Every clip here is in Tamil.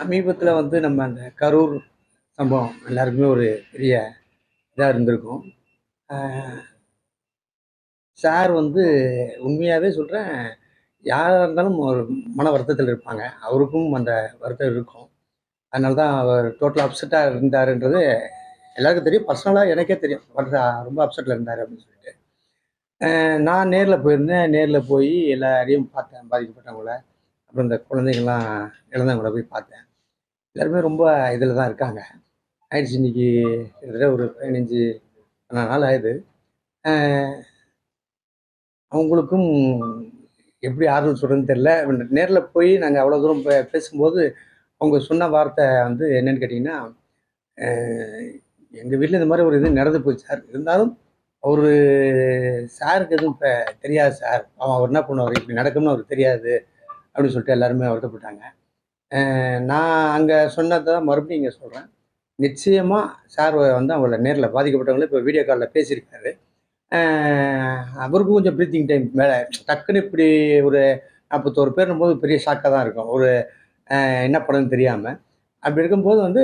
சமீபத்தில் வந்து நம்ம அந்த கரூர் சம்பவம் எல்லாருக்குமே ஒரு பெரிய இதாக இருந்திருக்கும். சார் வந்து உண்மையாகவே சொல்கிறேன், யாராக இருந்தாலும் ஒரு மன வருத்தத்தில் இருப்பாங்க. அவருக்கும் அந்த வருத்தம் இருக்கும். அதனால தான் அவர் டோட்டலாக அப்செட்டாக இருந்தாருன்றது எல்லாருக்கும் தெரியும். பர்சனலாக எனக்கே தெரியும். ரொம்ப அப்செட்டில் இருந்தார் அப்படின்னு சொல்லிட்டு. நான் நேரில் போயிருந்தேன். நேரில் போய் எல்லாரையும் பார்த்தேன், பாதிக்கப்பட்டவங்கள. அப்புறம் இந்த குழந்தைங்கள்லாம் இழந்தவங்கள போய் பார்த்தேன். எல்லாருமே ரொம்ப இதில் தான் இருக்காங்க. ஆயிடுச்சு இன்னைக்கு கிட்டத்தட்ட ஒரு 15 நாள் ஆகுது. அவங்களுக்கும் எப்படி ஆறுதல் சொல்கிறதுன்னு தெரில. நேரில் போய் நாங்கள் அவ்வளோ தூரம் பேசும்போது அவங்க சொன்ன வார்த்தை வந்து என்னன்னு கேட்டிங்கன்னா, எங்கள் வீட்டில் இந்த மாதிரி ஒரு இது நடந்து போச்சு சார். இருந்தாலும் அவர் சாருக்கு எதுவும் இப்போ தெரியாது சார். அவர் என்ன பண்ணுவார், இப்படி நடக்கும்னு அவருக்கு தெரியாது அப்படின்னு சொல்லிட்டு எல்லாருமே வருத்தப்பட்டாங்க. நான் அங்கே சொன்னதை தான் மறுபடியும் இங்கே சொல்கிறேன். நிச்சயமாக சார் வந்து அவங்கள நேரில் பாதிக்கப்பட்டவங்கள இப்போ வீடியோ காலில் பேசியிருக்காரு. அவருக்கும் கொஞ்சம் ப்ரீத்திங் டைம் மேலே டக்குன்னு இப்படி ஒரு 41 பேர்னும் போது பெரிய ஷாக்காக தான் இருக்கும். ஒரு என்ன பண்ணுன்னு தெரியாமல். அப்படி இருக்கும்போது வந்து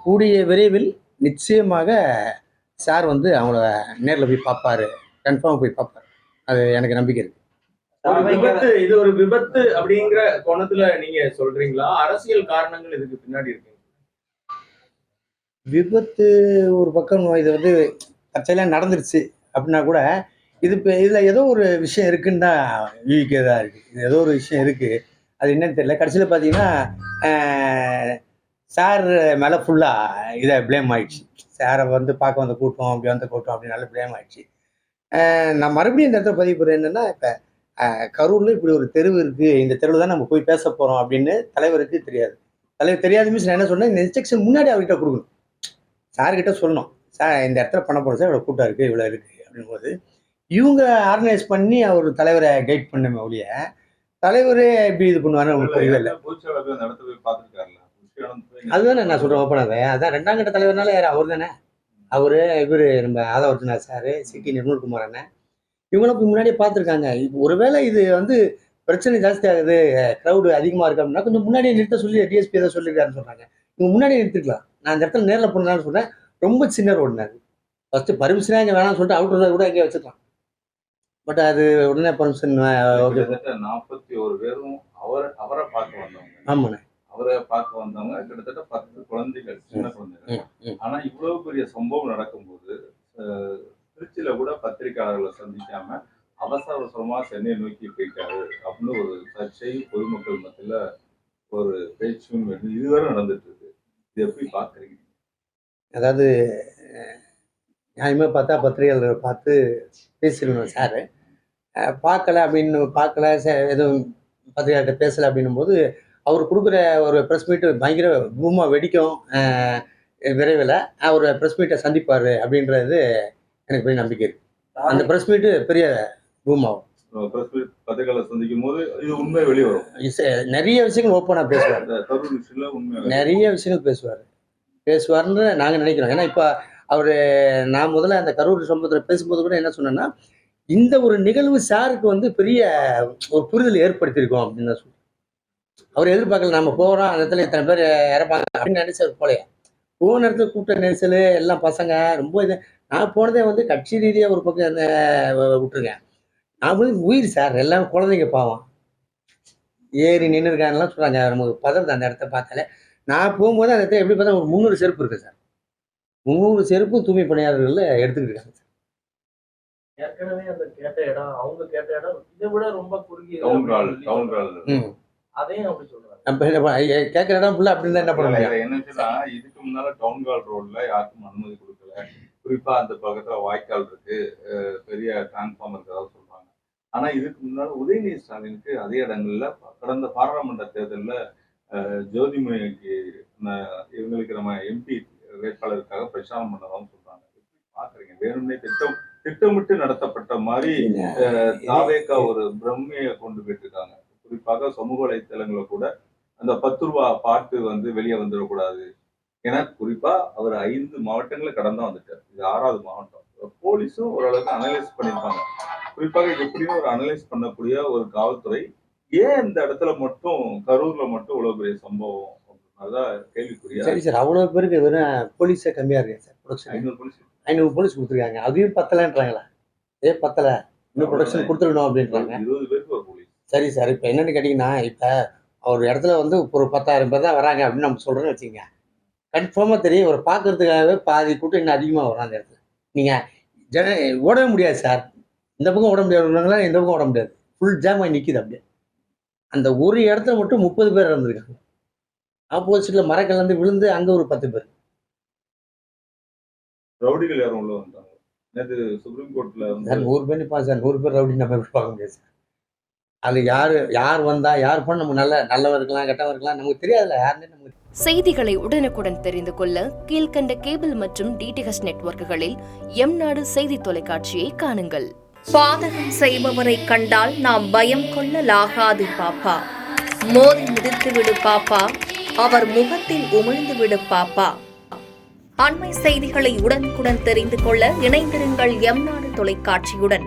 கூடிய விரைவில் நிச்சயமாக சார் வந்து அவங்கள நேரில் போய் பார்ப்பாரு. கன்ஃபார்மாக போய் பார்ப்பாரு. அது எனக்கு நம்பிக்கை இருக்கு. இது ஒரு விபத்து அப்படிங்கிற கோணத்துல நீங்க சொல்றீங்களா? அரசியல் காரணங்கள் இதுக்கு பின்னாடி இருக்கு. விபத்து ஒரு பக்கம், இது வந்து தற்செயலாக நடந்துருச்சு அப்படின்னா கூட இது இப்போ இதில் ஏதோ ஒரு விஷயம் இருக்குன்னு தான் யூகிக்கிறதா இருக்குது. இது ஏதோ ஒரு விஷயம் இருக்குது. அது என்னன்னு தெரியல. கடைசியில் பார்த்தீங்கன்னா சார் மேலே ஃபுல்லாக இதை ப்ளேம் ஆகிடுச்சு. சாரை வந்து பார்க்க வந்த கூட்டம், அப்படி வந்த கூட்டம் அப்படின்னால ப்ளேம் ஆகிடுச்சு. நான் மறுபடியும் இந்த இடத்துல பதிவு பண்ணுறேன். என்னென்னா, இப்போ கரூரில் இப்படி ஒரு தெருவு இருக்குது, இந்த தெருவில் தான் நம்ம போய் பேச போகிறோம் அப்படின்னு தலைவருக்கு தெரியாது. தலைவர் தெரியாத மீன்ஸ் நான் என்ன சொன்னேன், இந்த இன்ஸ்ட்ரக்ஷன் முன்னாடி அவர்கிட்ட கொடுக்கணும். சார்கிட்ட சொல்லணும், சார் இந்த இடத்துல பண்ண போகிறோம் சார், இவ்வளோ கூட்டம் இருக்குது, இவ்வளோ இருக்குது அப்படின்போது இவங்க ஆர்கனைஸ் பண்ணி அவர் தலைவரை கைட் பண்ணுமே ஒழிய தலைவரே எப்படி இது பண்ணுவாருன்னு அவங்களுக்கு புரியவே இல்லை. அதுதானே நான் சொல்கிறேன் ஓப்பனாகவே. அதான் 2ஆம் கட்ட தலைவர்னால யார், அவர் தானே. அவர் இவர் நம்ம ஆதவர்ஜுனா சார், சிடி நிர்மல்குமார் அண்ணன், இவங்களும் முன்னாடியே பார்த்துருக்காங்க. ஒருவேளை இது வந்து பிரச்சனை ஜாஸ்தி ஆகுது, க்ரௌடு அதிகமாக இருக்கு அப்படின்னா கொஞ்சம் முன்னாடியே நிறுத்த சொல்லி டிஎஸ்பி தான் சொல்லியிருக்காருன்னு சொல்கிறாங்க. இவங்க முன்னாடியே நிறுத்திருக்கலாம். நான் இந்த இடத்துல நேரில் போனாலும் சொல்கிறேன், ரொம்ப சின்ன ரோடுனாரு. ஃபஸ்ட்டு பர்மிஷனாக இங்கே வேணாம்னு சொல்லிட்டு அவுட் ரோட கூட எங்கேயே வச்சுக்கலாம். பட் அது உடனே பர்மிஷன் 41 பேரும் அவரை பார்க்க வந்தவங்க. ஆமாண்ணே, அவரை பார்க்க வந்தவங்க கிட்டத்தட்ட 10 குழந்தைகள், சின்ன குழந்தைகள். ஆனா இவ்வளவு பெரிய சம்பவம் நடக்கும்போது திருச்சியில கூட பத்திரிகையாளர்களை சந்திக்காம அவசரமா சென்னையை நோக்கி போயிட்டாரு அப்படின்னு ஒரு சர்ச்சை பொதுமக்கள் மத்தியில ஒரு பேச்சும் இதுவரை நடந்துட்டு இருக்கு. இது எப்படி பாக்குறீங்க? அதாவது நியாயமாக பார்த்தா பத்திரிகையாளரை பார்த்து பேசிடணும் சார். பார்க்கல அப்படின்னு பார்க்கல எதுவும் பத்திரிகையாளர்கிட்ட பேசலை அப்படின்னும் போது அவர் கொடுக்குற ஒரு ப்ரெஸ் மீட்டு பயங்கர பூமாக வெடிக்கும். விரைவில் அவர் ப்ரெஸ் மீட்டை சந்திப்பார் அப்படின்றது எனக்கு பெரிய நம்பிக்கை இருக்கு. அந்த ப்ரெஸ் மீட்டு பெரிய பூமாகும். பத்திரிகையாளர் சந்திக்கும் போது இது உண்மை வெளியே வரும். நிறைய விஷயங்கள் ஓப்பனாக பேசுவார். நிறைய விஷயங்கள் பேசுவார்னு நாங்கள் நினைக்கிறோம். ஏன்னா இப்போ அவர் நான் முதல்ல அந்த கரூர் சம்பவத்தில் பேசும்போது கூட என்ன சொன்னேன்னா, இந்த ஒரு நிகழ்வு சாருக்கு வந்து பெரிய ஒரு புரிதல் ஏற்படுத்தியிருக்கோம் அப்படின்னு தான் சொல்லுவேன். அவர் எதிர்பார்க்கல, நம்ம போகிறோம் அந்த இடத்துல இத்தனை பேர் இறப்பாங்க அப்படின்னு நினைச்சது போலையா. போன இடத்துல கூட்ட நெரிசல் எல்லாம் பசங்க ரொம்ப இது. நான் போனதே வந்து கட்சி ரீதியாக ஒரு பக்கம் என்ன விட்டுருக்கேன். நான் வந்து உயிர் சார், எல்லாம் குழந்தைங்க பாவம் ஏறி நின்று இருக்காங்கலாம் சொல்கிறாங்க. நமக்கு பதறது அந்த இடத்த பார்த்தாலே. நான் போகும்போது அந்த இடத்துல எப்படி பார்த்தா ஒரு 300 செருப்பு இருக்குது சார். 300 செருப்பும் தூய்மை பணியாளர்கள் எடுத்துக்கிட்டு இருக்காங்க சார். ஏற்கனவே அந்த கேட்ட இடம், அவங்க கேட்ட இடம் இதை விட ரொம்ப குறுகிய அதையும் அப்படி சொல்றாங்க. கேட்கிற இடம் ஃபுல்லா அப்படின்னு என்ன பண்ண முடியும்? என்னன்னா, இதுக்கு முன்னால டவுன்கால் ரோட்ல யாருக்கும் அனுமதி கொடுக்கல. குறிப்பா அந்த பக்கத்துல வாய்க்கால் இருக்கு, பெரிய டிரான்ஸ்ஃபார்மர் இருக்கிறதா சொல்றாங்க. ஆனா இதுக்கு முன்னால உதயநிதி ஸ்டாலினுக்கு அதே இடங்கள்ல கடந்த பாராளுமன்ற தேர்தலில் ஜோதிமணிக்கு இவங்களுக்கு நம்ம எம்பி வேட்பாளருக்காக பிரச்சாரம் பண்ணதாகவும் சொல்றாங்க. பாக்குறீங்க, வேணும்னே திட்டமிட்டு நடத்தப்பட்ட மாதிரி தாவேக்கா ஒரு பிரம்மையை கொண்டு போயிட்டு இருக்காங்க. குறிப்பாக சமூக வலைத்தளங்களை கூட அந்த 10 ரூபா பாட்டு வந்து வெளியே வந்துடக்கூடாது. ஏன்னா குறிப்பா அவர் 5 மாவட்டங்களை கடந்தா வந்துட்டார். இது 6வது மாவட்டம். போலீஸும் ஓரளவுக்கு அனலைஸ் பண்ணியிருப்பாங்க. குறிப்பாக எப்படியும் ஒரு அனலைஸ் பண்ணக்கூடிய ஒரு காவல்துறை ஏன் இந்த இடத்துல மட்டும் கரூர்ல மட்டும் இவ்வளவு பெரிய சம்பவம் அதான் கேள்விக்குறியா? சரி சார், அவ்வளவு பேருக்கு வெறும் போலீஸே கம்மியா இருக்கு சார். ப்ரொடக்ஷன் 500 போலீஸ் 500 போலீஸ் கொடுத்துருக்காங்க, அதையும் பத்தலன்றாங்களா? பத்தல, இன்னும் ப்ரொடக்ஷன் கொடுத்துருக்கணும் அப்படின்றாங்க. 20 பேருக்கு ஒரு போலீஸ். சரி சார், இப்போ என்னன்னு கேட்டீங்கன்னா, இப்போ ஒரு இடத்துல வந்து ஒரு 10,000 பேர் தான் வராங்க அப்படின்னு நம்ம சொல்றோம்னு வச்சுக்கோங்க, கன்ஃபார்மா தெரியும் ஒரு பார்க்கறதுக்காகவே பாதி கூட்டம் இன்னும் அதிகமாக வரும் அந்த இடத்துல. நீங்க ஓடவே முடியாது சார், இந்த பக்கம் ஓட முடியாதுங்களா, இந்த பக்கம் ஓட முடியாது, ஃபுல் ஜாம் ஆகி நிற்கிது அப்படியே. அந்த ஒரு இடத்துல மட்டும் 30 பேர் இறந்துருக்காங்க. ஆப்போசிட்ல மரக்கல்லந்து விழுந்து அங்க ஒரு 10 பேர். ரவுடிகள் யாரும் உள்ள வந்தாங்க? நேற்று சுப்ரீம் கோர்ட்ல வந்து 100 பேர் நிற்பாங்க சார், 100 பேர் ரவுடி நம்ம எப்படி பார்க்க முடியாது சார். அது யார் வந்தா யார் பண்ண நம்ம நல்லவர் இருக்கலாம் கெட்டவர் இருக்கலாம், நமக்கு தெரியாதுல்ல யாருன்னு. நமக்கு செய்திகளை உடனுக்குடன் தெரிந்து கொள்ள கீழ்கண்ட கேபிள் மற்றும் டிடிஹெச் நெட்வொர்க்குகளில் எம்நாடு செய்தி தொலைக்காட்சியை காணுங்கள். பாதகம் செய்பவரை கண்டால் நாம் பயம் கொள்ளலாகாது பாப்பா. மோதி மிதித்து விடு பாப்பா, அவர் முகத்தில் உமிழ்ந்து விடு பாப்பா. அண்மை செய்திகளை உடனுக்குடன் தெரிந்து கொள்ள இணைந்திருங்கள் எம்நாடு தொலைக்காட்சியுடன்.